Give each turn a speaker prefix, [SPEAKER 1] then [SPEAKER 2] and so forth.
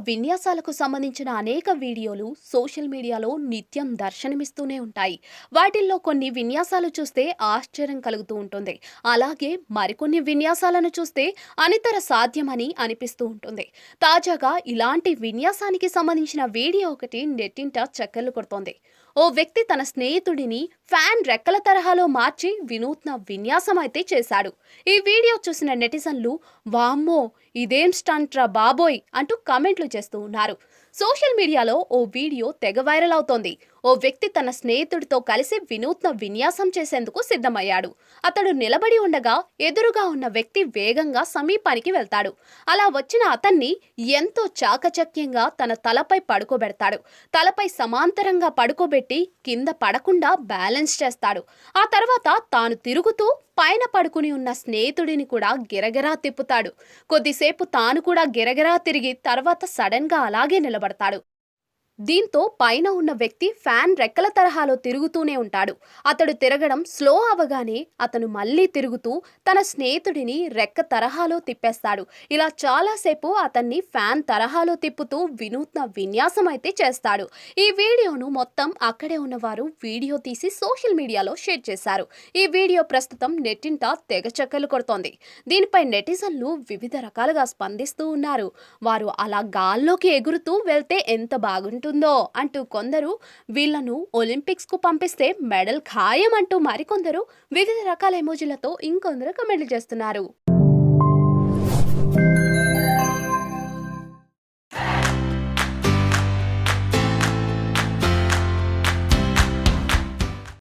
[SPEAKER 1] విన్యాసాలకు సంబంధించిన అనేక వీడియోలు సోషల్ మీడియాలో నిత్యం దర్శనమిస్తూనే ఉంటాయి. వాటిల్లో కొన్ని విన్యాసాలు చూస్తే ఆశ్చర్యం కలుగుతూ ఉంటుంది. అలాగే మరికొన్ని విన్యాసాలను చూస్తే అనితర సాధ్యమని అనిపిస్తూ ఉంటుంది. తాజాగా ఇలాంటి విన్యాసానికి సంబంధించిన వీడియో ఒకటి నెట్టింట చక్కర్లు కొడుతోంది. ఓ వ్యక్తి తన స్నేహితుడిని ఫ్యాన్ రెక్కల తరహాలో మార్చి వినూత్న విన్యాసం అయితే చేశాడు. ఈ వీడియో చూసిన నెటిజన్లు వామ్మో ఇదేం స్టంట్రా బాబోయ్ అంటూ కామెంట్లు చేస్తూ ఉన్నారు. సోషల్ మీడియాలో ఓ వీడియో తెగ వైరల్ అవుతోంది. ఓ వ్యక్తి తన స్నేహితుడితో కలిసి వినూత్న విన్యాసం చేసేందుకు సిద్ధమయ్యాడు. అతడు నిలబడి ఉండగా ఎదురుగా ఉన్న వ్యక్తి వేగంగా సమీపానికి వెళ్తాడు. అలా వచ్చిన అతన్ని ఎంతో చాకచక్యంగా తన తలపై పడుకోబెడతాడు. తలపై సమాంతరంగా పడుకోబెట్టి కింద పడకుండా బ్యాలెన్స్ చేస్తాడు. ఆ తర్వాత తాను తిరుగుతూ పైన పడుకుని ఉన్న స్నేహితుడిని కూడా గిరగిరా తిప్పుతాడు. కొద్దిసేపు తాను కూడా గిరగిరా తిరిగి తర్వాత సడన్ గా అలాగే నిలబడతాడు. దీంతో పైన ఉన్న వ్యక్తి ఫ్యాన్ రెక్కల తరహాలో తిరుగుతూనే ఉంటాడు. అతడు తిరగడం స్లో అవగానే అతను మళ్ళీ తిరుగుతూ తన స్నేహితుడిని రెక్క తరహాలో తిప్పేస్తాడు. ఇలా చాలాసేపు అతన్ని ఫ్యాన్ తరహాలో తిప్పుతూ వినూత్న విన్యాసం అయితే చేస్తాడు. ఈ వీడియోను మొత్తం అక్కడే ఉన్నవారు వీడియో తీసి సోషల్ మీడియాలో షేర్ చేశారు. ఈ వీడియో ప్రస్తుతం నెట్టింట తెగ చక్కర్లు కొడుతోంది. దీనిపై నెటిజన్లు వివిధ రకాలుగా స్పందిస్తూ ఉన్నారు. వారు అలా గాల్లోకి ఎగురుతూ వెళ్తే ఎంత బాగుంటుంది అంటూ కొందరు వీళ్లను ఒలింపిక్స్ కు పంపిస్తే మెడల్ ఖాయం అంటూ మరికొందరు వివిధ రకాల ఎమోజీలతో ఇంకొందరు కమెంట్లు చేస్తున్నారు.